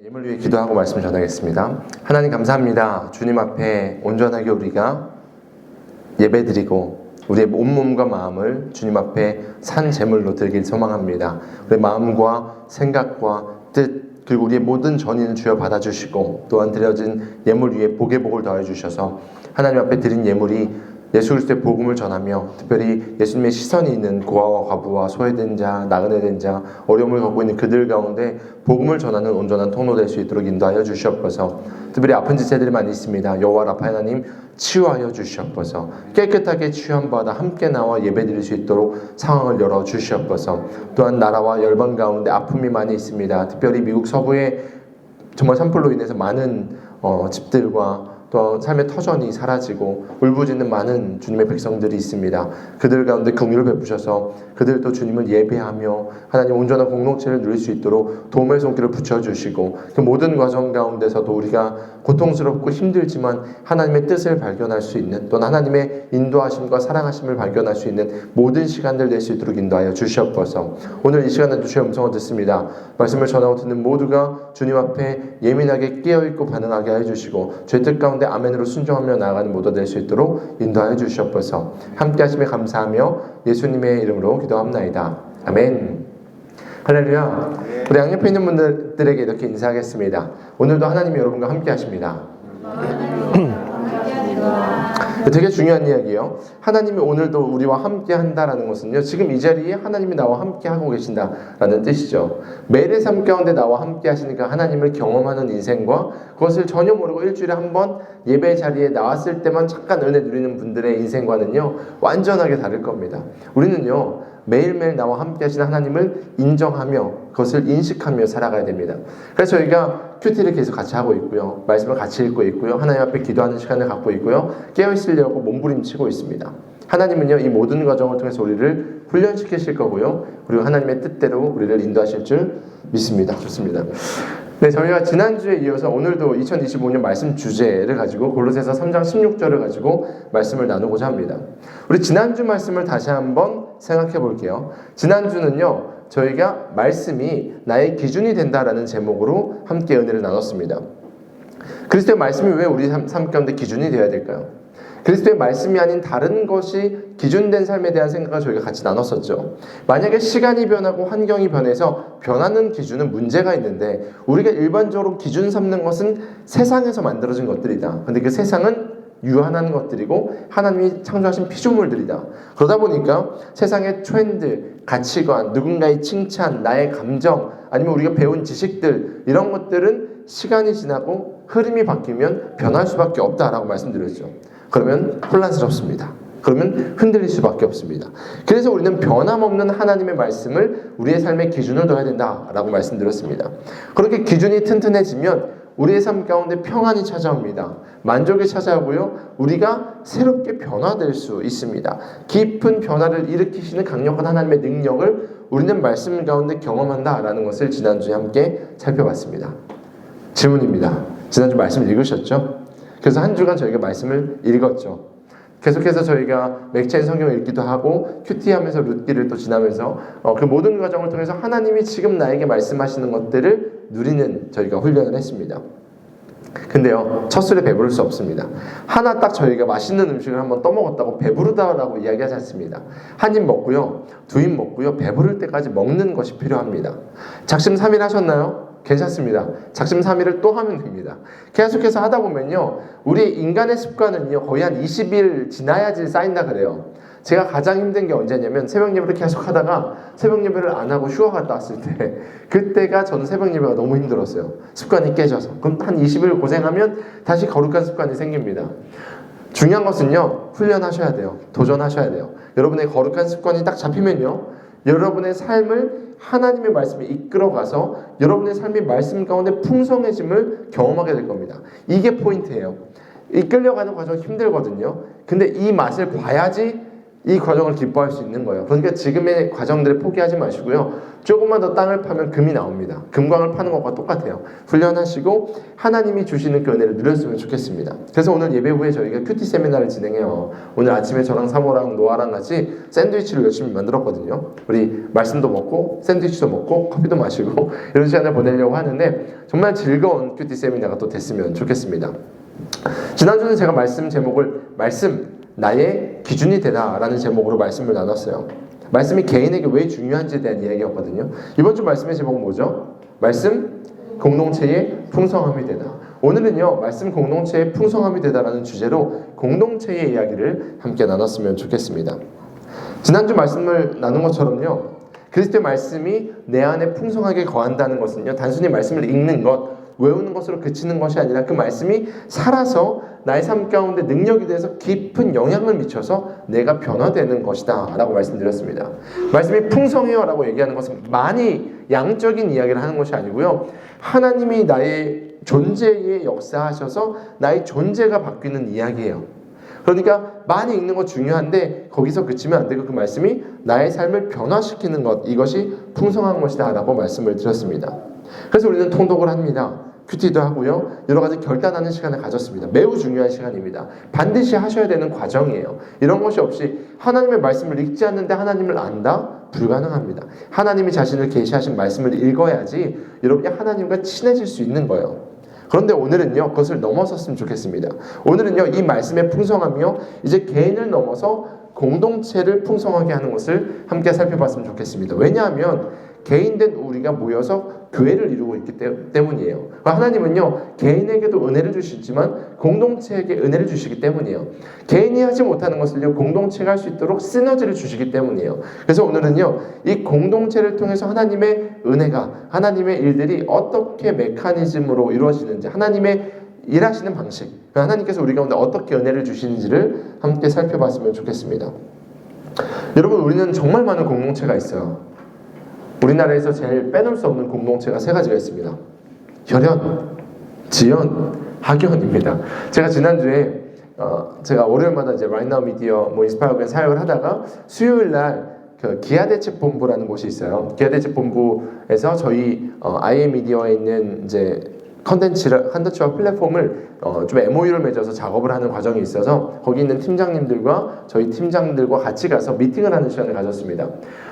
예물 위해 기도하고 말씀 전하겠습니다. 하나님 감사합니다. 주님 앞에 온전하게 우리가 예배드리고 우리의 온몸과 마음을 주님 앞에 산 제물로 드리길 소망합니다. 우리의 마음과 생각과 뜻 그리고 우리의 모든 전의는 주여 받아주시고 또한 드려진 예물 위에 복의 복을 더해 주셔서 하나님 앞에 드린 예물이 예수 그리스도의 복음을 전하며 특별히 예수님의 시선이 있는 고아와 과부와 소외된 자, 나그네된 자, 어려움을 겪고 있는 그들 가운데 복음을 전하는 온전한 통로 될 수 있도록 인도하여 주시옵소서. 특별히 아픈 지체들이 많이 있습니다. 여호와 라파 하나님 치유하여 주시옵소서. 깨끗하게 치유한 바다 함께 나와 예배드릴 수 있도록 상황을 열어 주시옵소서. 또한 나라와 열방 가운데 아픔이 많이 있습니다. 특별히 미국 서부에 정말 산불로 인해서 많은 집들과 또 삶의 터전이 사라지고 울부짖는 많은 주님의 백성들이 있습니다. 그들 가운데 긍휼을 베푸셔서 그들도 주님을 예배하며 하나님 온전한 공동체를 누릴 수 있도록 도움의 손길을 붙여주시고 그 모든 과정 가운데서도 우리가 고통스럽고 힘들지만 하나님의 뜻을 발견할 수 있는 또는 하나님의 인도하심과 사랑하심을 발견할 수 있는 모든 시간들 될 수 있도록 인도하여 주시옵소서. 오늘 이 시간에도 주의 음성을 듣습니다. 말씀을 전하고 듣는 모두가 주님 앞에 예민하게 깨어있고 반응하게 해주시고 죄 뜻 가운데 아멘으로 순종하며 나아가는 모두 될 수 있도록 인도하여 주시옵소서. 함께 하심에 감사하며 예수님의 이름으로 기도합나이다. 아멘. 할렐루야. 우리 양옆에 있는 분들에게 이렇게 인사하겠습니다. 오늘도 하나님이 여러분과 함께 하십니다. 되게 중요한 이야기예요. 하나님이 오늘도 우리와 함께 한다라는 것은요, 지금 이 자리에 하나님이 나와 함께 하고 계신다라는 뜻이죠. 매일의 삶 가운데 나와 함께 하시니까 하나님을 경험하는 인생과 그것을 전혀 모르고 일주일에 한 번 예배 자리에 나왔을 때만 잠깐 은혜 누리는 분들의 인생과는요 완전하게 다를 겁니다. 우리는요 매일매일 나와 함께 하시는 하나님을 인정하며 그것을 인식하며 살아가야 됩니다. 그래서 저희가 큐티를 계속 같이 하고 있고요, 말씀을 같이 읽고 있고요, 하나님 앞에 기도하는 시간을 갖고 있고요, 깨어있으려고 몸부림치고 있습니다. 하나님은요 이 모든 과정을 통해서 우리를 훈련시키실 거고요, 그리고 하나님의 뜻대로 우리를 인도하실 줄 믿습니다. 좋습니다. 네, 저희가 지난주에 이어서 오늘도 2025년 말씀 주제를 가지고 골로새서 3장 16절을 가지고 말씀을 나누고자 합니다. 우리 지난주 말씀을 다시 한번 생각해 볼게요. 지난주는요 저희가 말씀이 나의 기준이 된다라는 제목으로 함께 은혜를 나눴습니다. 그리스도의 말씀이 왜 우리 삶 가운데 기준이 되어야 될까요? 그리스도의 말씀이 아닌 다른 것이 기준된 삶에 대한 생각을 저희가 같이 나눴었죠. 만약에 시간이 변하고 환경이 변해서 변하는 기준은 문제가 있는데 우리가 일반적으로 기준 삼는 것은 세상에서 만들어진 것들이다. 근데 그 세상은 유한한 것들이고 하나님이 창조하신 피조물들이다. 그러다 보니까 세상의 트렌드, 가치관, 누군가의 칭찬, 나의 감정, 아니면 우리가 배운 지식들 이런 것들은 시간이 지나고 흐름이 바뀌면 변할 수밖에 없다라고 말씀드렸죠. 그러면 혼란스럽습니다. 그러면 흔들릴 수밖에 없습니다. 그래서 우리는 변함없는 하나님의 말씀을 우리의 삶의 기준을 둬야 된다라고 말씀드렸습니다. 그렇게 기준이 튼튼해지면 우리의 삶 가운데 평안이 찾아옵니다. 만족이 찾아오고요, 우리가 새롭게 변화될 수 있습니다. 깊은 변화를 일으키시는 강력한 하나님의 능력을 우리는 말씀 가운데 경험한다라는 것을 지난주에 함께 살펴봤습니다. 질문입니다. 지난주 말씀 읽으셨죠? 그래서 한 주간 저희가 말씀을 읽었죠. 계속해서 저희가 맥체인 성경을 읽기도 하고 큐티하면서 룻기를 또 지나면서 그 모든 과정을 통해서 하나님이 지금 나에게 말씀하시는 것들을 누리는 저희가 훈련을 했습니다. 근데요 첫 술에 배부를 수 없습니다. 하나 딱 저희가 맛있는 음식을 한번 떠먹었다고 배부르다라고 이야기하지 않습니다. 한 입 먹고요, 두 입 먹고요, 배부를 때까지 먹는 것이 필요합니다. 작심삼일 하셨나요? 괜찮습니다. 작심삼일을 또 하면 됩니다. 계속해서 하다 보면요 우리 인간의 습관은요 거의 한 20일 지나야지 쌓인다 그래요. 제가 가장 힘든 게 언제냐면 새벽 예배를 계속 하다가 새벽 예배를 안 하고 휴가 갔다 왔을 때 그때가 저는 새벽 예배가 너무 힘들었어요. 습관이 깨져서. 그럼 한 20일 고생하면 다시 거룩한 습관이 생깁니다. 중요한 것은요 훈련하셔야 돼요. 도전하셔야 돼요. 여러분의 거룩한 습관이 딱 잡히면요 여러분의 삶을 하나님의 말씀에 이끌어가서 여러분의 삶이 말씀 가운데 풍성해짐을 경험하게 될 겁니다. 이게 포인트예요. 이끌려가는 과정이 힘들거든요. 근데 이 맛을 봐야지 이 과정을 기뻐할 수 있는 거예요. 그러니까 지금의 과정들을 포기하지 마시고요. 조금만 더 땅을 파면 금이 나옵니다. 금광을 파는 것과 똑같아요. 훈련하시고 하나님이 주시는 그 은혜를 누렸으면 좋겠습니다. 그래서 오늘 예배 후에 저희가 큐티 세미나를 진행해요. 오늘 아침에 저랑 사모랑 노아랑 같이 샌드위치를 열심히 만들었거든요. 우리 말씀도 먹고 샌드위치도 먹고 커피도 마시고 이런 시간을 보내려고 하는데 정말 즐거운 큐티 세미나가 또 됐으면 좋겠습니다. 지난주는 제가 말씀 제목을 나의 기준이 되다 라는 제목으로 말씀을 나눴어요. 말씀이 개인에게 왜 중요한지에 대한 이야기였거든요. 이번 주 말씀의 제목은 뭐죠? 말씀 공동체의 풍성함이 되다. 오늘은요, 말씀 공동체의 풍성함이 되다라는 주제로 공동체의 이야기를 함께 나눴으면 좋겠습니다. 지난주 말씀을 나눈 것처럼요, 그리스도의 말씀이 내 안에 풍성하게 거한다는 것은요, 단순히 말씀을 읽는 것, 외우는 것으로 그치는 것이 아니라 그 말씀이 살아서 나의 삶 가운데 능력이 돼서 깊은 영향을 미쳐서 내가 변화되는 것이다 라고 말씀드렸습니다. 말씀이 풍성해요 라고 얘기하는 것은 많이 양적인 이야기를 하는 것이 아니고요, 하나님이 나의 존재에 역사하셔서 나의 존재가 바뀌는 이야기예요. 그러니까 많이 읽는 거 중요한데 거기서 그치면 안 되고 그 말씀이 나의 삶을 변화시키는 것, 이것이 풍성한 것이다 라고 말씀을 드렸습니다. 그래서 우리는 통독을 합니다. 큐티도 하고요. 여러 가지 결단하는 시간을 가졌습니다. 매우 중요한 시간입니다. 반드시 하셔야 되는 과정이에요. 이런 것이 없이 하나님의 말씀을 읽지 않는데 하나님을 안다? 불가능합니다. 하나님이 자신을 계시하신 말씀을 읽어야지 여러분이 하나님과 친해질 수 있는 거예요. 그런데 오늘은요, 그것을 넘어섰으면 좋겠습니다. 오늘은요, 이 말씀의 풍성함이요, 이제 개인을 넘어서 공동체를 풍성하게 하는 것을 함께 살펴봤으면 좋겠습니다. 왜냐하면 개인된 우리가 모여서 교회를 이루고 있기 때문이에요. 하나님은요, 개인에게도 은혜를 주시지만 공동체에게 은혜를 주시기 때문이에요. 개인이 하지 못하는 것을요, 공동체가 할 수 있도록 시너지를 주시기 때문이에요. 그래서 오늘은요, 이 공동체를 통해서 하나님의 은혜가, 하나님의 일들이 어떻게 메커니즘으로 이루어지는지, 하나님의 일하시는 방식, 하나님께서 우리 가운데 어떻게 은혜를 주시는지를 함께 살펴봤으면 좋겠습니다. 여러분, 우리는 정말 많은 공동체가 있어요. 우리나라에서 제일 빼놓을 수 없는 공동체가 세 가지가 있습니다. 혈연, 지연, 학연입니다. 제가 지난주에 제가 월요일마다 이제 Right Now Media 인스파이어그램 사역을 하다가 수요일 날 그 기아대책본부라는 곳이 있어요. 기아대책본부에서 저희 IM 미디어에 있는 이제 컨텐츠와 플랫폼을 좀 MOU를 맺어서 작업을 하는 과정이 있어서 거기 있는 팀장님들과 저희 팀장들과 같이 가서 미팅을 하는 시간을 가졌습니다.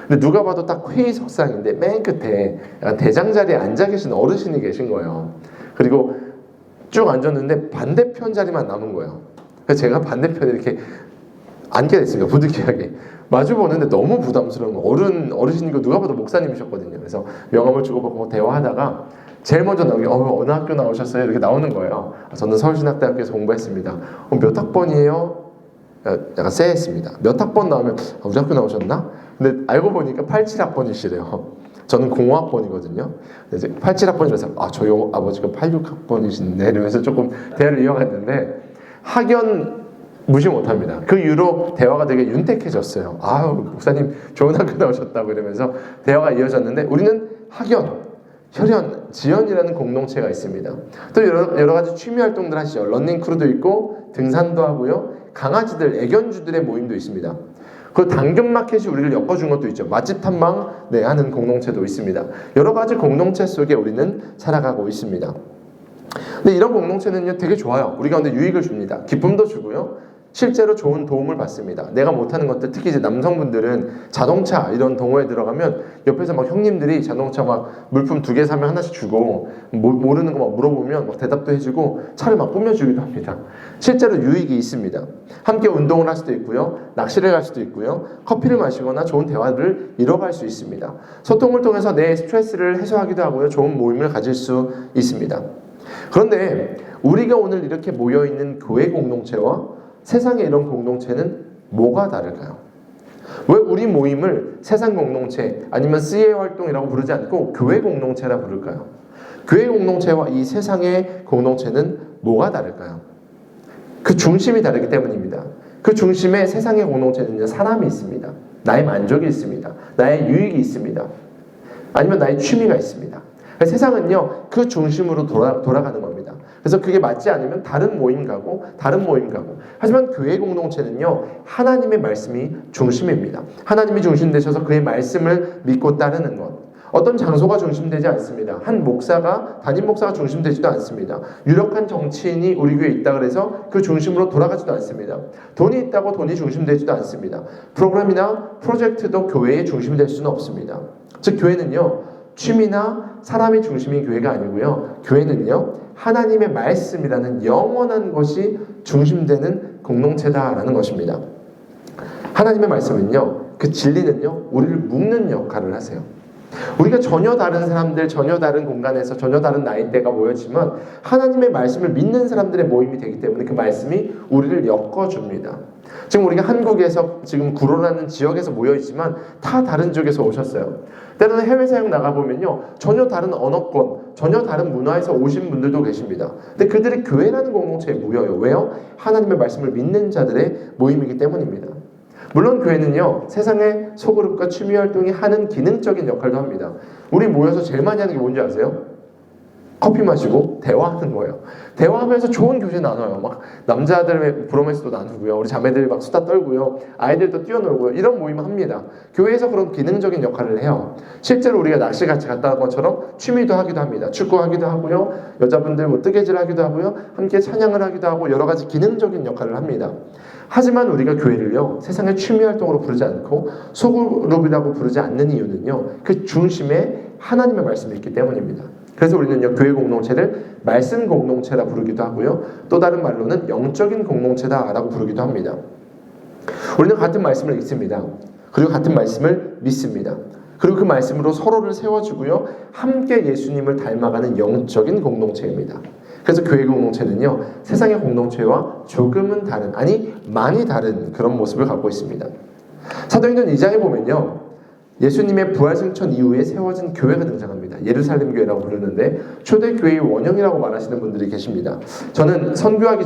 근데 누가 봐도 딱 회의석상인데 맨 끝에 약간 대장 자리에 앉아 계신 어르신이 계신 거예요. 그리고 쭉 앉았는데 반대편 자리만 남은 거예요. 그래서 제가 반대편에 이렇게 앉게 됐습니다. 부득이하게. 마주 보는데 너무 부담스러운 거예요. 어르신이고 누가 봐도 목사님이셨거든요. 그래서 명함을 주고받고 대화하다가 제일 먼저 나오기 어느 학교 나오셨어요? 이렇게 나오는 거예요. 저는 서울신학대학교에서 공부했습니다. 몇 학번이에요? 약간 쎄했습니다. 몇 학번 나오면 우리 학교 나오셨나? 근데 알고 보니까 87학번이시래요. 저는 05학번이거든요. 이제 87학번이라서 저희 아버지가 86학번이신데 이러면서 조금 대화를 이어갔는데 학연 무시 못합니다. 그 이후로 대화가 되게 윤택해졌어요. 목사님 좋은 학교 나오셨다고 이러면서 대화가 이어졌는데 우리는 학연, 혈연, 지연이라는 공동체가 있습니다. 또 여러 가지 취미 활동들 하시죠. 러닝크루도 있고 등산도 하고요. 강아지들, 애견주들의 모임도 있습니다. 그 당근마켓이 우리를 엮어준 것도 있죠. 맛집 탐방 하는 공동체도 있습니다. 여러 가지 공동체 속에 우리는 살아가고 있습니다. 근데 이런 공동체는요, 되게 좋아요. 우리 가운데 유익을 줍니다. 기쁨도 주고요. 실제로 좋은 도움을 받습니다. 내가 못하는 것들, 특히 이제 남성분들은 자동차 이런 동호회 들어가면 옆에서 막 형님들이 자동차 막 물품 2개 사면 하나씩 주고 모르는 거 막 물어보면 막 대답도 해주고 차를 막 꾸며주기도 합니다. 실제로 유익이 있습니다. 함께 운동을 할 수도 있고요. 낚시를 갈 수도 있고요. 커피를 마시거나 좋은 대화를 이뤄갈 수 있습니다. 소통을 통해서 내 스트레스를 해소하기도 하고요. 좋은 모임을 가질 수 있습니다. 그런데 우리가 오늘 이렇게 모여있는 교회 공동체와 세상의 이런 공동체는 뭐가 다를까요? 왜 우리 모임을 세상 공동체 아니면 CA 활동이라고 부르지 않고 교회 공동체라 부를까요? 교회 공동체와 이 세상의 공동체는 뭐가 다를까요? 그 중심이 다르기 때문입니다. 그 중심에 세상의 공동체는 사람이 있습니다. 나의 만족이 있습니다. 나의 유익이 있습니다. 아니면 나의 취미가 있습니다. 세상은요, 그 중심으로 돌아가는 겁니다. 그래서 그게 맞지 않으면 다른 모임 가고 다른 모임 가고. 하지만 교회 공동체는요, 하나님의 말씀이 중심입니다. 하나님이 중심되셔서 그의 말씀을 믿고 따르는 것. 어떤 장소가 중심되지 않습니다. 한 목사가, 담임 목사가 중심되지도 않습니다. 유력한 정치인이 우리 교회에 있다 그래서 그 중심으로 돌아가지도 않습니다. 돈이 있다고 돈이 중심되지도 않습니다. 프로그램이나 프로젝트도 교회의 중심이 될 수는 없습니다. 즉 교회는요, 취미나 사람이 중심인 교회가 아니고요, 교회는요, 하나님의 말씀이라는 영원한 것이 중심되는 공동체다라는 것입니다. 하나님의 말씀은요, 그 진리는요, 우리를 묶는 역할을 하세요. 우리가 전혀 다른 사람들, 전혀 다른 공간에서 전혀 다른 나이대가 모였지만 하나님의 말씀을 믿는 사람들의 모임이 되기 때문에 그 말씀이 우리를 엮어줍니다. 지금 우리가 한국에서 지금 구로라는 지역에서 모여있지만 다 다른 지역에서 오셨어요. 때로는 해외 사역 나가보면요, 전혀 다른 언어권, 전혀 다른 문화에서 오신 분들도 계십니다. 근데 그들이 교회라는 공동체에 모여요. 왜요? 하나님의 말씀을 믿는 자들의 모임이기 때문입니다. 물론 교회는요, 세상의 소그룹과 취미활동이 하는 기능적인 역할도 합니다. 우리 모여서 제일 많이 하는 게 뭔지 아세요? 커피 마시고 대화하는 거예요. 대화하면서 좋은 교제 나눠요. 막 남자들의 브로맨스도 나누고요, 우리 자매들이 막 수다 떨고요, 아이들도 뛰어놀고요, 이런 모임을 합니다. 교회에서 그런 기능적인 역할을 해요. 실제로 우리가 낚시 같이 갔다 온 것처럼 취미도 하기도 합니다. 축구하기도 하고요, 여자분들 뭐 뜨개질 하기도 하고요, 함께 찬양을 하기도 하고 여러 가지 기능적인 역할을 합니다. 하지만 우리가 교회를요, 세상의 취미활동으로 부르지 않고 소그룹이라고 부르지 않는 이유는요, 그 중심에 하나님의 말씀이 있기 때문입니다. 그래서 우리는요, 교회 공동체를 말씀 공동체라 부르기도 하고요, 또 다른 말로는 영적인 공동체다라고 부르기도 합니다. 우리는 같은 말씀을 읽습니다. 그리고 같은 말씀을 믿습니다. 그리고 그 말씀으로 서로를 세워주고요, 함께 예수님을 닮아가는 영적인 공동체입니다. 그래서 교회 공동체는요, 세상의 공동체와 조금은 다른, 아니 많이 다른 그런 모습을 갖고 있습니다. 사도행전 2장에 보면요, 예수님의 부활승천 이후에 세워진 교회가 등장합니다. 예루살렘 교회라고 부르는데 초대교회의 원형이라고 말하시는 분들이 계십니다. 저는 선교학이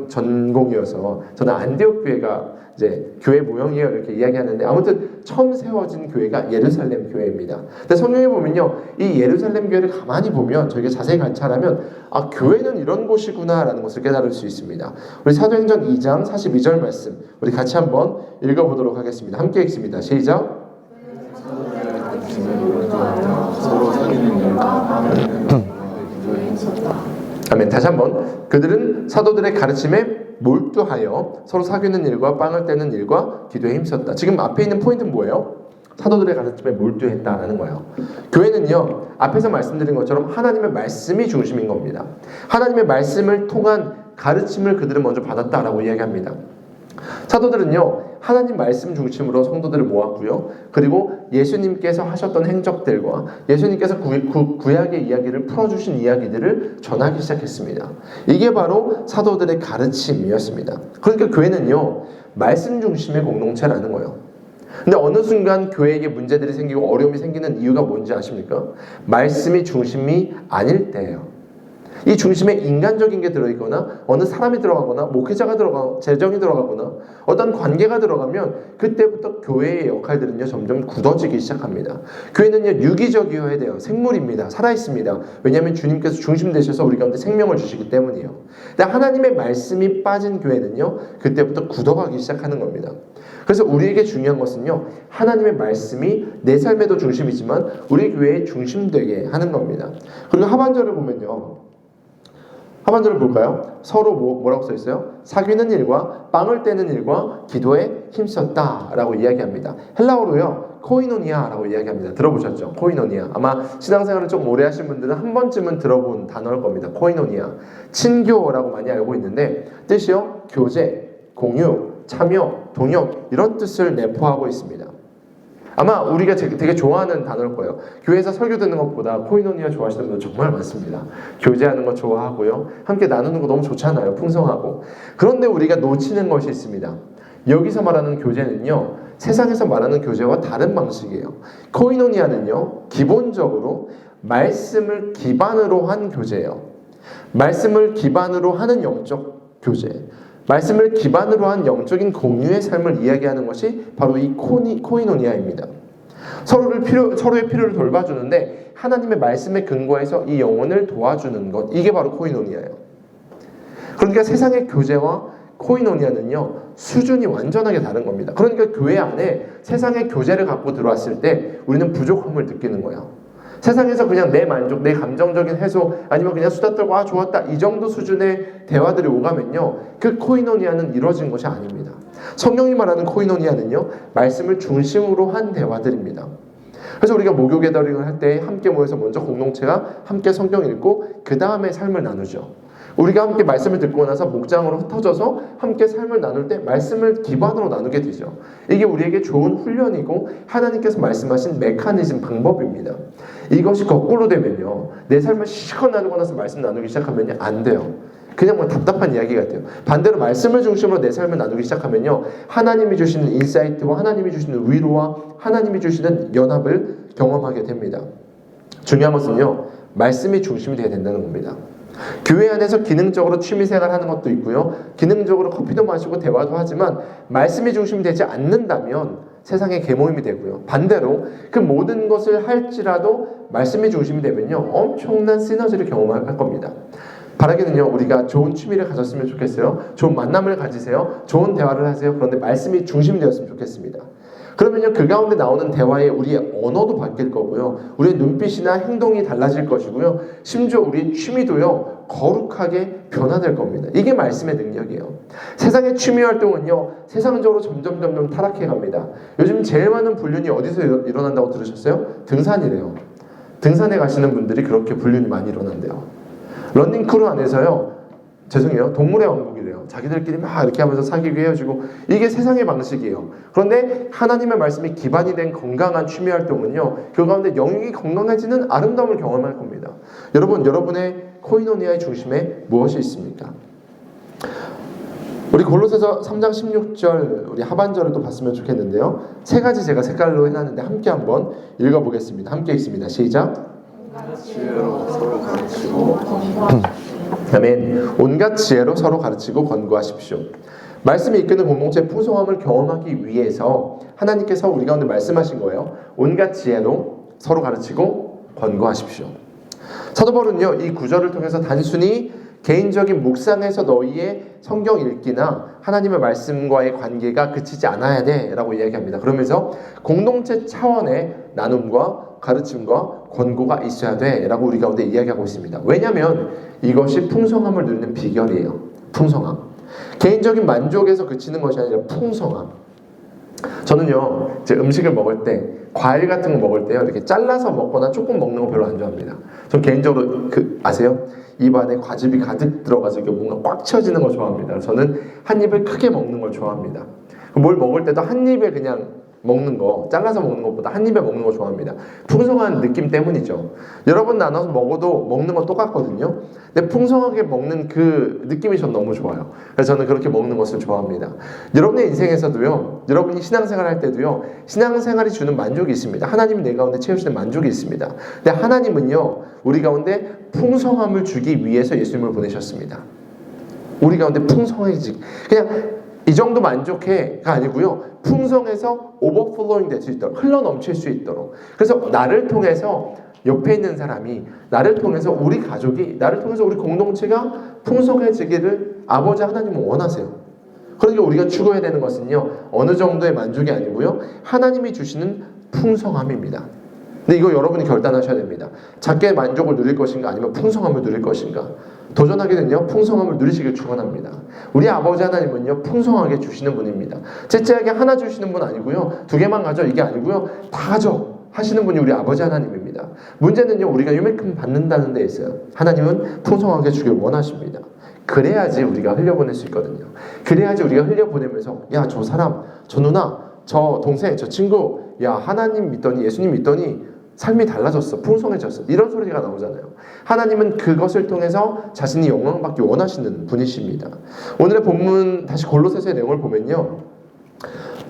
전공이어서 저는 안디옥 교회가 이제 교회 모형이에요 이렇게 이야기하는데, 아무튼 처음 세워진 교회가 예루살렘 교회입니다. 근데 성경에 보면요, 이 예루살렘 교회를 가만히 보면, 저희가 자세히 관찰하면 아, 교회는 이런 곳이구나 라는 것을 깨달을 수 있습니다. 우리 사도행전 2장 42절 말씀 우리 같이 한번 읽어보도록 하겠습니다. 함께 읽습니다. 시작. 서로 사귀는 일과 아멘. 다시 한번. 그들은 사도들의 가르침에 몰두하여 서로 사귀는 일과 빵을 떼는 일과 기도에 힘썼다. 지금 앞에 있는 포인트는 뭐예요? 사도들의 가르침에 몰두했다라는 거예요. 교회는요, 앞에서 말씀드린 것처럼 하나님의 말씀이 중심인 겁니다. 하나님의 말씀을 통한 가르침을 그들은 먼저 받았다라고 이야기합니다. 사도들은요, 하나님 말씀 중심으로 성도들을 모았고요, 그리고 예수님께서 하셨던 행적들과 예수님께서 구약의 이야기를 풀어주신 이야기들을 전하기 시작했습니다. 이게 바로 사도들의 가르침이었습니다. 그러니까 교회는요, 말씀 중심의 공동체라는 거예요. 근데 어느 순간 교회에게 문제들이 생기고 어려움이 생기는 이유가 뭔지 아십니까? 말씀이 중심이 아닐 때예요. 이 중심에 인간적인 게 들어있거나 어느 사람이 들어가거나 목회자가 들어가거나 재정이 들어가거나 어떤 관계가 들어가면 그때부터 교회의 역할들은요, 점점 굳어지기 시작합니다. 교회는요, 유기적이어야 돼요. 생물입니다. 살아있습니다. 왜냐하면 주님께서 중심 되셔서 우리 가운데 생명을 주시기 때문이에요. 근데 하나님의 말씀이 빠진 교회는요, 그때부터 굳어가기 시작하는 겁니다. 그래서 우리에게 중요한 것은요, 하나님의 말씀이 내 삶에도 중심이지만 우리 교회의 중심되게 하는 겁니다. 그리고 하반절을 보면요, 하반절을 볼까요? 서로 뭐라고 써 있어요? 사귀는 일과 빵을 떼는 일과 기도에 힘썼다라고 이야기합니다. 헬라어로요, 코이노니아라고 이야기합니다. 들어보셨죠? 코이노니아. 아마 신앙생활을 좀 오래 하신 분들은 한 번쯤은 들어본 단어일 겁니다. 코이노니아. 친교라고 많이 알고 있는데 뜻이요, 교제, 공유, 참여, 동역, 이런 뜻을 내포하고 있습니다. 아마 우리가 되게 좋아하는 단어일 거예요. 교회에서 설교 듣는 것보다 코이노니아 좋아하시는 분들 정말 많습니다. 교제하는 거 좋아하고요, 함께 나누는 거 너무 좋잖아요. 풍성하고. 그런데 우리가 놓치는 것이 있습니다. 여기서 말하는 교제는요, 세상에서 말하는 교제와 다른 방식이에요. 코이노니아는요, 기본적으로 말씀을 기반으로 한 교제예요. 말씀을 기반으로 하는 영적 교제, 말씀을 기반으로 한 영적인 공유의 삶을 이야기하는 것이 바로 이 코이노니아입니다. 서로의 필요를 돌봐주는데 하나님의 말씀에 근거해서 이 영혼을 도와주는 것, 이게 바로 코이노니아예요. 그러니까 세상의 교제와 코이노니아는요, 수준이 완전하게 다른 겁니다. 그러니까 교회 안에 세상의 교제를 갖고 들어왔을 때 우리는 부족함을 느끼는 거예요. 세상에서 그냥 내 만족, 내 감정적인 해소, 아니면 그냥 수다 떨고 아 좋았다 이 정도 수준의 대화들이 오가면요, 그 코이노니아는 이루어진 것이 아닙니다. 성경이 말하는 코이노니아는요, 말씀을 중심으로 한 대화들입니다. 그래서 우리가 목요 게더링을 할 때 함께 모여서 먼저 공동체가 함께 성경 읽고 그 다음에 삶을 나누죠. 우리가 함께 말씀을 듣고 나서 목장으로 흩어져서 함께 삶을 나눌 때 말씀을 기반으로 나누게 되죠. 이게 우리에게 좋은 훈련이고 하나님께서 말씀하신 메커니즘, 방법입니다. 이것이 거꾸로 되면요, 내 삶을 실컷 나누고 나서 말씀 나누기 시작하면요, 안 돼요. 그냥 뭐 답답한 이야기 같아요. 반대로 말씀을 중심으로 내 삶을 나누기 시작하면요, 하나님이 주시는 인사이트와 하나님이 주시는 위로와 하나님이 주시는 연합을 경험하게 됩니다. 중요한 것은요, 말씀이 중심이 되어야 된다는 겁니다. 교회 안에서 기능적으로 취미생활 하는 것도 있고요, 기능적으로 커피도 마시고 대화도 하지만 말씀이 중심이 되지 않는다면 세상의 계모임이 되고요, 반대로 그 모든 것을 할지라도 말씀이 중심이 되면요, 엄청난 시너지를 경험할 겁니다. 바라기는요, 우리가 좋은 취미를 가졌으면 좋겠어요. 좋은 만남을 가지세요. 좋은 대화를 하세요. 그런데 말씀이 중심이 되었으면 좋겠습니다. 그러면요, 그 가운데 나오는 대화에 우리의 언어도 바뀔 거고요, 우리의 눈빛이나 행동이 달라질 것이고요, 심지어 우리의 취미도요, 거룩하게 변화될 겁니다. 이게 말씀의 능력이에요. 세상의 취미 활동은요, 세상적으로 점점 타락해 갑니다. 요즘 제일 많은 불륜이 어디서 일어난다고 들으셨어요? 등산이래요. 등산에 가시는 분들이 그렇게 불륜이 많이 일어난대요. 런닝크루 안에서요, 죄송해요, 동물의 왕국이래요. 자기들끼리 막 이렇게 하면서 사귀고 헤어지고, 이게 세상의 방식이에요. 그런데 하나님의 말씀이 기반이 된 건강한 취미 활동은요, 그 가운데 영육이 건강해지는 아름다움을 경험할 겁니다. 여러분, 여러분의 코이노니아의 중심에 무엇이 있습니까? 우리 골로새서 3장 16절 우리 하반절을 또 봤으면 좋겠는데요, 세 가지 제가 색깔로 해놨는데 함께 한번 읽어보겠습니다. 함께 읽습니다. 시작. 지혜로 서로 가르치고 아멘. 온갖 지혜로 서로 가르치고 권고하십시오. 말씀이 이끄는 공동체의 풍성함을 경험하기 위해서 하나님께서 우리 가운데 말씀하신 거예요. 온갖 지혜로 서로 가르치고 권고하십시오. 사도 바울은요, 이 구절을 통해서 단순히 개인적인 묵상에서 너희의 성경 읽기나 하나님의 말씀과의 관계가 그치지 않아야 돼 라고 이야기합니다. 그러면서 공동체 차원의 나눔과 가르침과 권고가 있어야 돼 라고 우리 가운데 이야기하고 있습니다. 왜냐하면 이것이 풍성함을 누리는 비결이에요. 풍성함. 개인적인 만족에서 그치는 것이 아니라 풍성함. 저는요, 제 음식을 먹을 때, 과일 같은 거 먹을 때요, 이렇게 잘라서 먹거나 조금 먹는 거 별로 안 좋아합니다. 전 개인적으로 아세요? 입 안에 과즙이 가득 들어가서 이게 뭔가 꽉 채워지는 거 좋아합니다. 저는 한 입을 크게 먹는 걸 좋아합니다. 뭘 먹을 때도 한 입에 그냥 먹는 거, 잘라서 먹는 것보다 한 입에 먹는 거 좋아합니다. 풍성한 느낌 때문이죠. 여러 번 나눠서 먹어도 먹는 건 똑같거든요. 근데 풍성하게 먹는 그 느낌이 전 너무 좋아요. 그래서 저는 그렇게 먹는 것을 좋아합니다. 여러분의 인생에서도요, 여러분이 신앙생활 할 때도요, 신앙생활이 주는 만족이 있습니다. 하나님이 내 가운데 채우시는 만족이 있습니다. 근데 하나님은요, 우리 가운데 풍성함을 주기 위해서 예수님을 보내셨습니다. 우리 가운데 풍성해지기, 그냥 이 정도 만족해가 아니고요, 풍성해서 오버플로잉 될 수 있도록, 흘러 넘칠 수 있도록. 그래서 나를 통해서 옆에 있는 사람이, 나를 통해서 우리 가족이, 나를 통해서 우리 공동체가 풍성해지기를 아버지 하나님은 원하세요. 그러니까 우리가 추구해야 되는 것은요, 어느 정도의 만족이 아니고요, 하나님이 주시는 풍성함입니다. 근데 이거 여러분이 결단하셔야 됩니다. 작게 만족을 누릴 것인가, 아니면 풍성함을 누릴 것인가. 도전하게는요, 풍성함을 누리시길 축원합니다. 우리 아버지 하나님은요, 풍성하게 주시는 분입니다. 째째하게 하나 주시는 분 아니고요, 두 개만 가져 이게 아니고요, 다 가져 하시는 분이 우리 아버지 하나님입니다. 문제는요, 우리가 이만큼 받는다는 데 있어요. 하나님은 풍성하게 주길 원하십니다. 그래야지 우리가 흘려보낼 수 있거든요. 그래야지 우리가 흘려보내면서, 야, 저 사람, 저 누나, 저 동생, 저 친구, 야, 하나님 믿더니, 예수님 믿더니 삶이 달라졌어, 풍성해졌어, 이런 소리가 나오잖아요. 하나님은 그것을 통해서 자신이 영광받기 원하시는 분이십니다. 오늘의 본문 다시 골로새서의 내용을 보면요,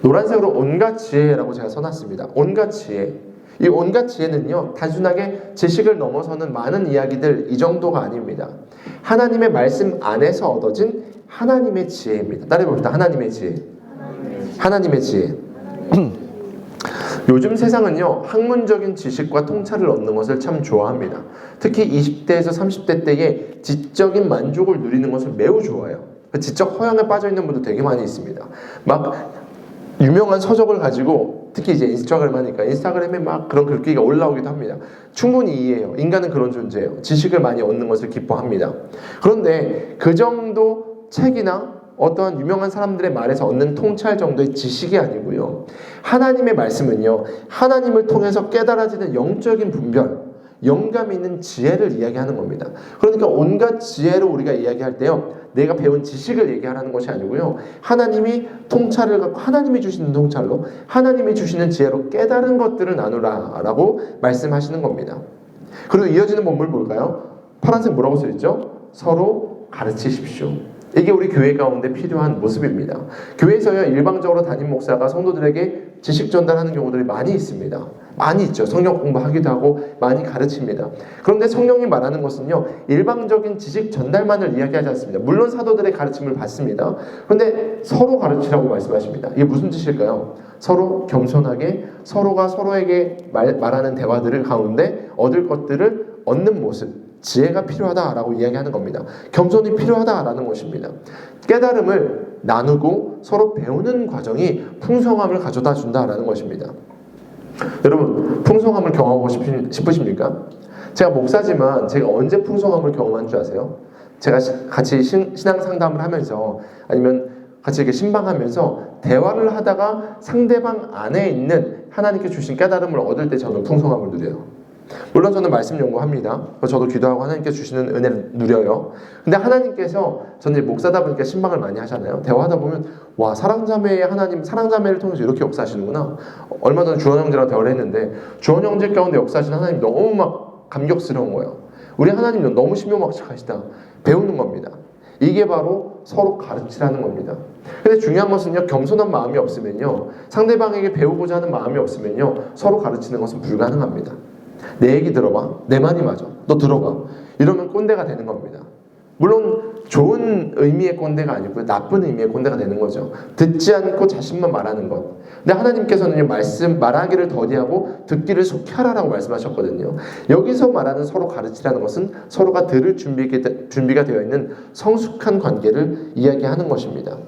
노란색으로 온갖 지혜라고 제가 써놨습니다. 온갖 지혜. 이 온갖 지혜는요, 단순하게 지식을 넘어서는 많은 이야기들, 이 정도가 아닙니다. 하나님의 말씀 안에서 얻어진 하나님의 지혜입니다. 따라해 봅시다. 하나님의 지혜. 하나님의 지혜. 요즘 세상은요, 학문적인 지식과 통찰을 얻는 것을 참 좋아합니다. 특히 20대에서 30대 때에 지적인 만족을 누리는 것을 매우 좋아해요. 지적 허영에 빠져 있는 분도 되게 많이 있습니다. 막 유명한 서적을 가지고, 특히 이제 인스타그램 하니까 인스타그램에 막 그런 글귀가 올라오기도 합니다. 충분히 이해해요. 인간은 그런 존재예요. 지식을 많이 얻는 것을 기뻐합니다. 그런데 그 정도 책이나 어떠한 유명한 사람들의 말에서 얻는 통찰 정도의 지식이 아니고요. 하나님의 말씀은요, 하나님을 통해서 깨달아지는 영적인 분별, 영감이 있는 지혜를 이야기하는 겁니다. 그러니까 온갖 지혜로 우리가 이야기할 때요, 내가 배운 지식을 얘기하라는 것이 아니고요, 하나님이 통찰을 갖고 하나님이 주시는 통찰로, 하나님이 주시는 지혜로 깨달은 것들을 나누라라고 말씀하시는 겁니다. 그리고 이어지는 본문 볼까요? 파란색 뭐라고 써있죠? 서로 가르치십시오. 이게 우리 교회 가운데 필요한 모습입니다. 교회에서요, 일방적으로 담임 목사가 성도들에게 지식 전달하는 경우들이 많이 있습니다. 많이 있죠. 성경 공부하기도 하고 많이 가르칩니다. 그런데 성령이 말하는 것은요, 일방적인 지식 전달만을 이야기하지 않습니다. 물론 사도들의 가르침을 받습니다. 그런데 서로 가르치라고 말씀하십니다. 이게 무슨 뜻일까요? 서로 겸손하게 서로가 서로에게 말하는 대화들을 가운데 얻을 것들을 얻는 모습, 지혜가 필요하다라고 이야기하는 겁니다. 겸손이 필요하다라는 것입니다. 깨달음을 나누고 서로 배우는 과정이 풍성함을 가져다 준다라는 것입니다. 여러분, 풍성함을 경험하고 싶으십니까? 제가 목사지만 제가 언제 풍성함을 경험한 줄 아세요? 제가 같이 신앙 상담을 하면서, 아니면 같이 이렇게 신방하면서 대화를 하다가 상대방 안에 있는 하나님께 주신 깨달음을 얻을 때 저는 풍성함을 누려요. 물론 저는 말씀 연구합니다. 저도 기도하고 하나님께 주시는 은혜를 누려요. 근데 하나님께서, 저는 목사다 보니까 신방을 많이 하잖아요. 대화하다 보면, 와, 사랑자매의 하나님, 사랑자매를 통해서 이렇게 역사하시는구나. 얼마 전에 주원 형제랑 대화를 했는데, 주원 형제 가운데 역사하시는 하나님 너무 막 감격스러운 거예요. 우리 하나님 너무 신묘막측하시다. 배우는 겁니다. 이게 바로 서로 가르치라는 겁니다. 근데 중요한 것은요, 겸손한 마음이 없으면요, 상대방에게 배우고자 하는 마음이 없으면요, 서로 가르치는 것은 불가능합니다. 내 얘기 들어봐. 내 말이 맞아. 너 들어봐. 이러면 꼰대가 되는 겁니다. 물론 좋은 의미의 꼰대가 아니고요, 나쁜 의미의 꼰대가 되는 거죠. 듣지 않고 자신만 말하는 것. 근데 하나님께서는 말하기를 더디하고 듣기를 속히 하라라고 말씀하셨거든요. 여기서 말하는 서로 가르치라는 것은 서로가 들을 준비가 되어 있는 성숙한 관계를 이야기하는 것입니다.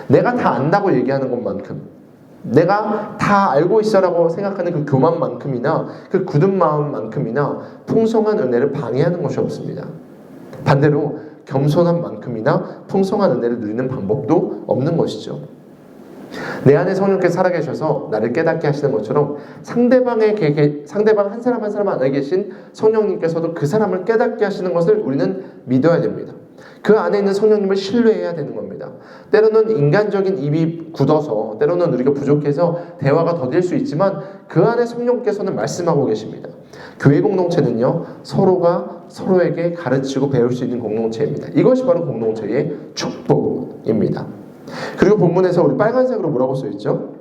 내가 다 안다고 얘기하는 것만큼, 내가 다 알고 있어라고 생각하는 그 교만만큼이나 그 굳은 마음만큼이나 풍성한 은혜를 방해하는 것이 없습니다. 반대로 겸손한 만큼이나 풍성한 은혜를 누리는 방법도 없는 것이죠. 내 안에 성령께서 살아계셔서 나를 깨닫게 하시는 것처럼 상대방 한 사람 한 사람 안에 계신 성령님께서도 그 사람을 깨닫게 하시는 것을 우리는 믿어야 됩니다. 그 안에 있는 성령님을 신뢰해야 되는 겁니다. 때로는 인간적인 입이 굳어서, 때로는 우리가 부족해서 대화가 더딜 수 있지만 그 안에 성령께서는 말씀하고 계십니다. 교회 공동체는요, 서로가 서로에게 가르치고 배울 수 있는 공동체입니다. 이것이 바로 공동체의 축복입니다. 그리고 본문에서 우리 빨간색으로 뭐라고 써있죠?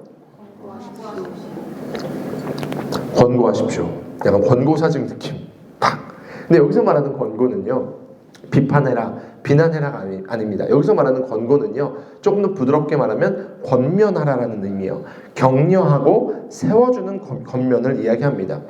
권고하십시오. 약간 권고사직 느낌. 팍! 근데 여기서 말하는 권고는요, 비판해라, 비난해라가 아닙니다. 여기서 말하는 권고는요, 조금 더 부드럽게 말하면 권면하라라는 의미예요. 격려하고 세워주는 권면을 이야기합니다.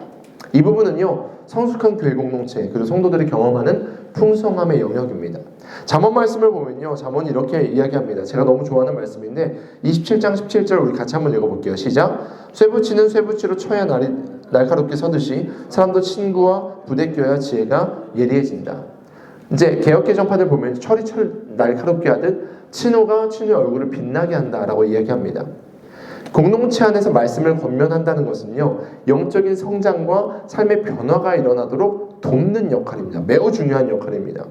이 부분은요, 성숙한 교회 공동체 그리고 성도들이 경험하는 풍성함의 영역입니다. 잠언 말씀을 보면요, 잠언이 이렇게 이야기합니다. 제가 너무 좋아하는 말씀인데 27장 17절 우리 같이 한번 읽어볼게요. 시작. 쇠붙이는 쇠붙이로 쳐야 날카롭게 서듯이 사람도 친구와 부대껴야 지혜가 예리해진다. 이제 개역개정판을 보면 철이 날카롭게 하듯 친구가 친구의 얼굴을 빛나게 한다라고 이야기합니다. 공동체 안에서 말씀을 권면한다는 것은요, 영적인 성장과 삶의 변화가 일어나도록 돕는 역할입니다. 매우 중요한 역할입니다.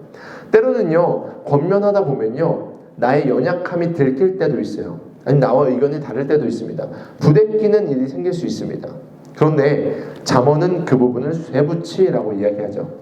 때로는요, 권면하다 보면요, 나의 연약함이 들킬 때도 있어요. 아니, 나와 의견이 다를 때도 있습니다. 부대끼는 일이 생길 수 있습니다. 그런데 잠언은 그 부분을 쇠붙이라고 이야기하죠.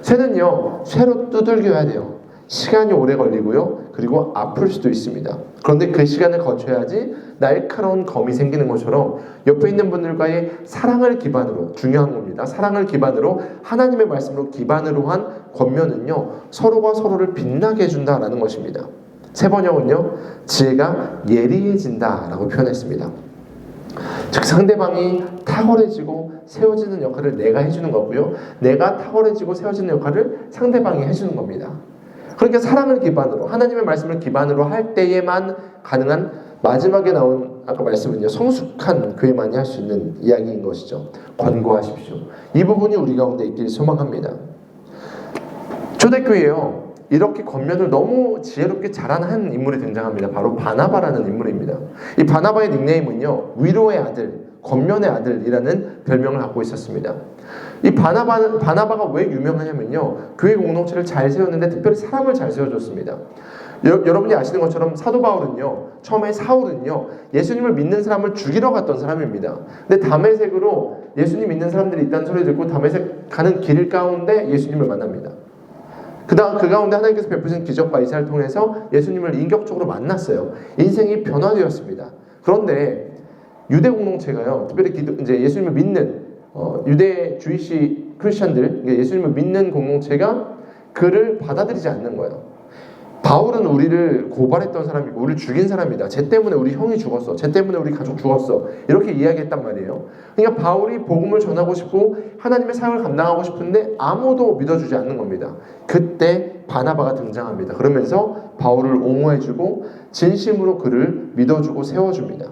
쇠는요, 쇠로 두들겨야 돼요. 시간이 오래 걸리고요, 그리고 아플 수도 있습니다. 그런데 그 시간을 거쳐야지 날카로운 검이 생기는 것처럼 옆에 있는 분들과의 사랑을 기반으로, 중요한 겁니다. 사랑을 기반으로, 하나님의 말씀으로 기반으로 한 권면은요, 서로가 서로를 빛나게 해준다라는 것입니다. 세 번역은요, 지혜가 예리해진다라고 표현했습니다. 즉 상대방이 탁월해지고 세워지는 역할을 내가 해주는 거고요. 내가 탁월해지고 세워지는 역할을 상대방이 해주는 겁니다. 그러니까 사랑을 기반으로 하나님의 말씀을 기반으로 할 때에만 가능한 마지막에 나온 아까 말씀은요 성숙한 교회만이 할 수 있는 이야기인 것이죠. 권고하십시오. 이 부분이 우리 가운데 있길 소망합니다. 초대교회에요 이렇게 겉면을 너무 지혜롭게 잘하는 한 인물이 등장합니다. 바로 바나바라는 인물입니다. 이 바나바의 닉네임은요 위로의 아들, 겉면의 아들이라는 별명을 갖고 있었습니다. 이 바나바가 왜 유명하냐면요 교회 공동체를 잘 세웠는데 특별히 사람을 잘 세워줬습니다. 여러분이 아시는 것처럼 사도 바울은요 처음에 사울은요 예수님을 믿는 사람을 죽이러 갔던 사람입니다. 근데 다메섹으로 예수님 믿는 사람들이 있다는 소리 듣고 다메섹 가는 길 가운데 예수님을 만납니다. 그 가운데 하나님께서 베푸신 기적과 이사를 통해서 예수님을 인격적으로 만났어요. 인생이 변화되었습니다. 그런데 유대 공동체가요 특별히 이제 예수님을 믿는 유대 주이시 크리스천들 예수님을 믿는 공동체가 그를 받아들이지 않는 거예요. 바울은 우리를 고발했던 사람이고 우리를 죽인 사람이다. 쟤 때문에 우리 형이 죽었어. 쟤 때문에 우리 가족 죽었어. 이렇게 이야기했단 말이에요. 그러니까 바울이 복음을 전하고 싶고 하나님의 사역을 감당하고 싶은데 아무도 믿어주지 않는 겁니다. 그때 바나바가 등장합니다. 그러면서 바울을 옹호해주고 진심으로 그를 믿어주고 세워줍니다.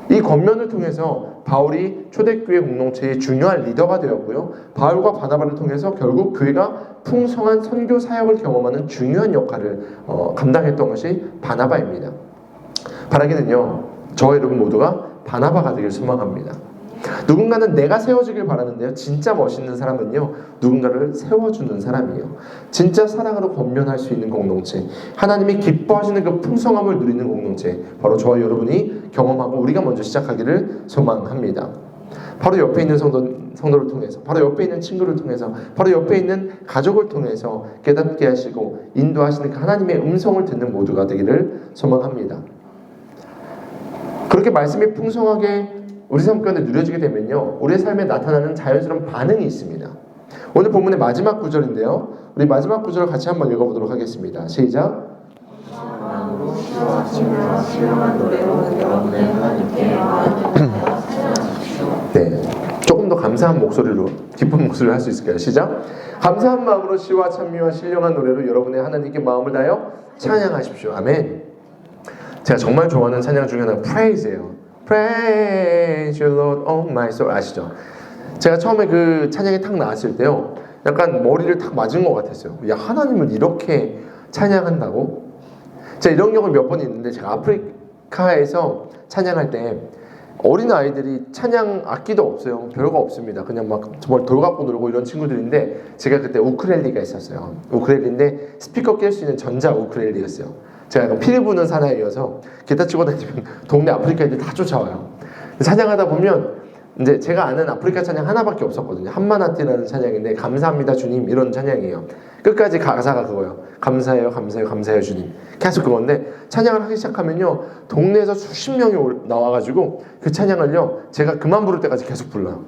이 겉면을 통해서 바울이 초대교회 공동체의 중요한 리더가 되었고요. 바울과 바나바를 통해서 결국 교회가 풍성한 선교 사역을 경험하는 중요한 역할을 감당했던 것이 바나바입니다. 바라기는요. 저와 여러분 모두가 바나바가 되길 소망합니다. 누군가는 내가 세워지길 바라는데요. 진짜 멋있는 사람은요. 누군가를 세워주는 사람이에요. 진짜 사랑으로 권면할 수 있는 공동체, 하나님이 기뻐하시는 그 풍성함을 누리는 공동체, 바로 저와 여러분이 경험하고 우리가 먼저 시작하기를 소망합니다. 바로 옆에 있는 성도를 통해서, 바로 옆에 있는 친구를 통해서, 바로 옆에 있는 가족을 통해서 깨닫게 하시고 인도하시는 그 하나님의 음성을 듣는 모두가 되기를 소망합니다. 그렇게 말씀이 풍성하게 우리 삶 가운데 누려지게 되면요 우리의 삶에 나타나는 자연스러운 반응이 있습니다. 오늘 본문의 마지막 구절인데요 우리 마지막 구절을 같이 한번 읽어보도록 하겠습니다. 시작. 네, 조금 더 감사한 목소리로 기쁜 목소리를 할 수 있을까요? 시작. 감사한 마음으로 시와 찬미와 신령한 노래로 여러분의 하나님께 마음을 다하여 찬양하십시오. 아멘. 제가 정말 좋아하는 찬양 중에 하나가 Praise예요. Praise you Lord, oh my soul. 아시죠? 제가 처음에 그 찬양이 탁 나왔을 때요 약간 머리를 탁 맞은 것 같았어요. 야 하나님을 이렇게 찬양한다고? 제가 이런 경험이 몇 번 있는데 제가 아프리카에서 찬양할 때 어린 아이들이 찬양 악기도 없어요. 별거 없습니다. 그냥 막 정말 돌 갖고 놀고 이런 친구들인데 제가 그때 우쿨렐리가 있었어요. 우쿨렐리인데 스피커 낄 수 있는 전자 우쿨렐리였어요. 제가 약간 피리 부는 사나이여서 기타 치고 다니면 동네 아프리카 애들 다 쫓아와요. 찬양하다 보면 이제 제가 아는 아프리카 찬양 하나밖에 없었거든요. 한마나티라는 찬양인데 감사합니다 주님 이런 찬양이에요. 끝까지 가사가 그거예요. 감사해요 감사해요 감사해요 주님. 계속 그건데 찬양을 하기 시작하면요 동네에서 수십 명이 나와가지고 그 찬양을요 제가 그만 부를 때까지 계속 불러요.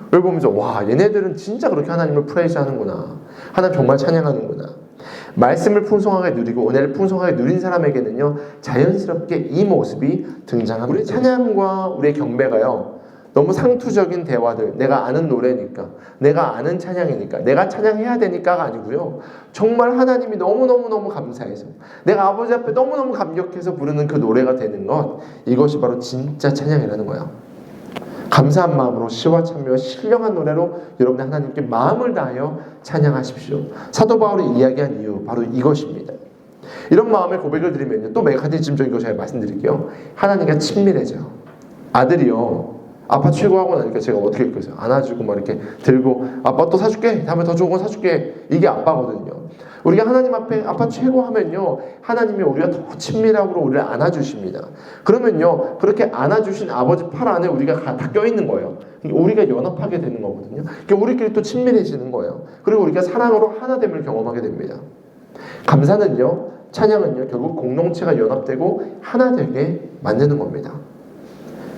그걸 보면서 와 얘네들은 진짜 그렇게 하나님을 프레이즈 하는구나. 하나님 정말 찬양하는구나. 말씀을 풍성하게 누리고 은혜를 풍성하게 누린 사람에게는요 자연스럽게 이 모습이 등장합니다. 우리 찬양과 우리의 경배가요 너무 상투적인 대화들, 내가 아는 노래니까, 내가 아는 찬양이니까, 내가 찬양해야 되니까가 아니고요 정말 하나님이 너무너무 감사해서 내가 아버지 앞에 너무너무 감격해서 부르는 그 노래가 되는 것, 이것이 바로 진짜 찬양이라는 거예요. 감사한 마음으로 시와 찬미와 신령한 노래로 여러분의 하나님께 마음을 다하여 찬양하십시오. 사도 바울이 이야기한 이유 바로 이것입니다. 이런 마음의 고백을 드리면요 또 메커니즘적인 거 제가 말씀드릴게요. 하나님과 친밀해져요. 아들이요 아빠 최고하고 나니까 제가 어떻게 했겠어요? 안아주고 막 이렇게 들고 아빠 또 사줄게 다음에 더 좋은 거 사줄게 이게 아빠거든요. 우리가 하나님 앞에 아빠 최고 하면요 하나님이 우리가 더 친밀하고 우리를 안아주십니다. 그러면요 그렇게 안아주신 아버지 팔 안에 우리가 다 껴있는 거예요. 우리가 연합하게 되는 거거든요. 그러니까 우리끼리 또 친밀해지는 거예요. 그리고 우리가 사랑으로 하나됨을 경험하게 됩니다. 감사는요 찬양은요 결국 공동체가 연합되고 하나 되게 만드는 겁니다.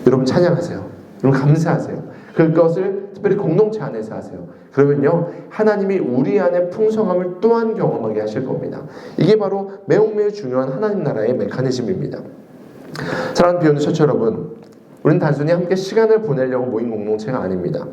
여러분 찬양하세요. 여러분 감사하세요. 그것을 특별히 공동체 안에서 하세요. 그러면요 하나님이 우리 안에 풍성함을 또한 경험하게 하실 겁니다. 이게 바로 매우 중요한 하나님 나라의 메커니즘입니다. 사랑하는 비욘드 처치 여러분, 우리는 단순히 함께 시간을 보내려고 모인 공동체가 아닙니다.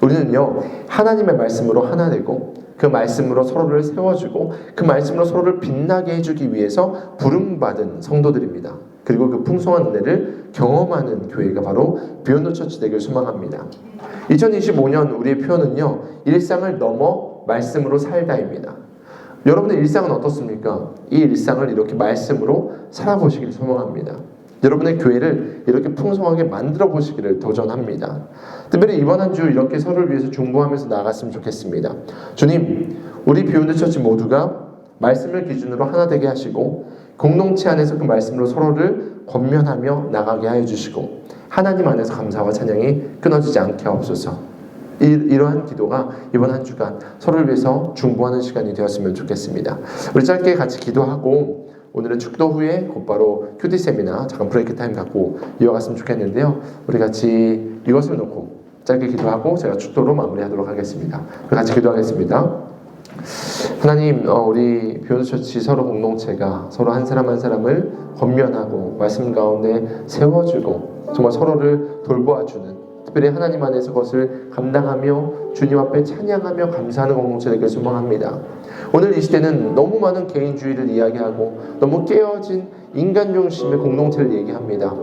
우리는요, 하나님의 말씀으로 하나 되고 그 말씀으로 서로를 세워주고 그 말씀으로 서로를 빛나게 해주기 위해서 부름받은 성도들입니다. 그리고 그 풍성한 은혜를 경험하는 교회가 바로 비욘드 처치 되길 소망합니다. 2025년 우리의 표현은요, 일상을 넘어 말씀으로 살다입니다. 여러분의 일상은 어떻습니까? 이 일상을 이렇게 말씀으로 살아보시길 소망합니다. 여러분의 교회를 이렇게 풍성하게 만들어 보시기를 도전합니다. 특별히 이번 한 주 이렇게 서로를 위해서 중보하면서 나아갔으면 좋겠습니다. 주님, 우리 비욘드 처치 모두가 말씀을 기준으로 하나 되게 하시고 공동체 안에서 그 말씀으로 서로를 권면하며 나가게 하여 주시고 하나님 안에서 감사와 찬양이 끊어지지 않게 하옵소서. 이러한 기도가 이번 한 주간 서로를 위해서 중보하는 시간이 되었으면 좋겠습니다. 우리 짧게 같이 기도하고 오늘은 축도 후에 곧바로 큐티 세미나 잠깐 브레이크 타임 갖고 이어갔으면 좋겠는데요. 우리 같이 이것을 놓고 짧게 기도하고 제가 축도로 마무리하도록 하겠습니다. 우리 같이 기도하겠습니다. 하나님, 우리 비욘드 처치 서로 공동체가 서로 한 사람 한 사람을 권면하고 말씀 가운데 세워주고 정말 서로를 돌보아주는, 특별히 하나님 안에서 그것을 감당하며 주님 앞에 찬양하며 감사하는 공동체 되길 소망합니다. 오늘 이 시대는 너무 많은 개인주의를 이야기하고 너무 깨어진 인간 중심의 공동체를 얘기합니다.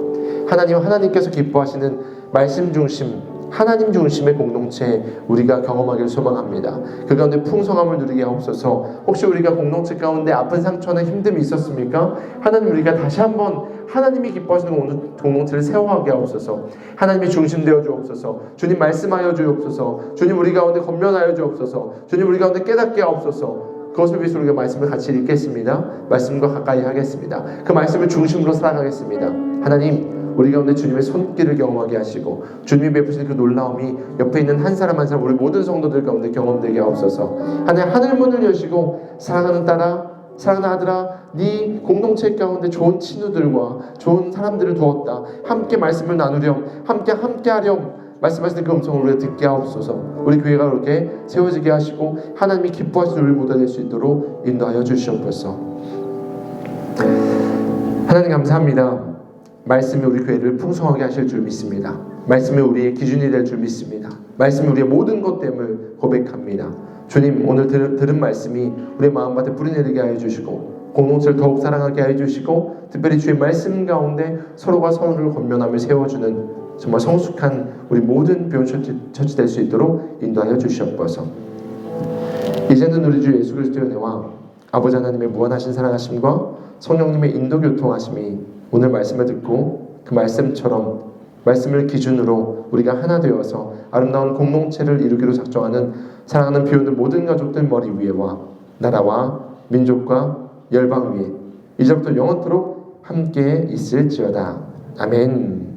하나님께서 기뻐하시는 말씀 중심, 하나님 중심의 공동체 우리가 경험하기를 소망합니다. 그 가운데 풍성함을 누리게 하옵소서. 혹시 우리가 공동체 가운데 아픈 상처나 힘듦이 있었습니까? 하나님, 우리가 다시 한번 하나님이 기뻐하시는 공동체를 세워가게 하옵소서. 하나님이 중심 되어 주옵소서. 주님 말씀하여 주옵소서. 주님 우리 가운데 권면하여 주옵소서. 주님 우리 가운데 깨닫게 하옵소서. 그것을 위해서 우리가 말씀을 같이 읽겠습니다. 말씀과 가까이 하겠습니다. 그 말씀을 중심으로 살아가겠습니다. 하나님, 우리 가운데 주님의 손길을 경험하게 하시고 주님이 베푸신 그 놀라움이 옆에 있는 한 사람 한 사람 우리 모든 성도들 가운데 경험되게 하옵소서. 하나님, 하늘문을 여시고 사랑하는 딸아, 사랑하는 아들아, 네 공동체 가운데 좋은 친구들과 좋은 사람들을 두었다. 함께 말씀을 나누렴, 함께 하렴. 말씀하시는 그 음성을 우리가 듣게 하옵소서. 우리 교회가 그렇게 세워지게 하시고 하나님이 기뻐하시는 우리 모두 될 수 있도록 인도하여 주시옵소서. 하나님 감사합니다. 말씀이 우리 교회를 풍성하게 하실 줄 믿습니다. 말씀이 우리의 기준이 될 줄 믿습니다. 말씀이 우리의 모든 것됨을 고백합니다. 주님, 오늘 들은 말씀이 우리의 마음밭에 뿌리내리게 하여 주시고 공동체를 더욱 사랑하게 하여 주시고 특별히 주의 말씀 가운데 서로가 서로를 권면하며 세워주는 정말 성숙한 우리 모든 비욘드 처치 될 수 있도록 인도하여 주시옵소서. 이제는 우리 주 예수 그리스도의 은혜와 아버지 하나님의 무한하신 사랑하심과 성령님의 인도 교통하심이 오늘 말씀을 듣고 그 말씀처럼 말씀을 기준으로 우리가 하나 되어서 아름다운 공동체를 이루기로 작정하는 사랑하는 비욘드 모든 가족들 머리 위에와 나라와 민족과 열방 위에 이제부터 영원토록 함께 있을지어다. 아멘.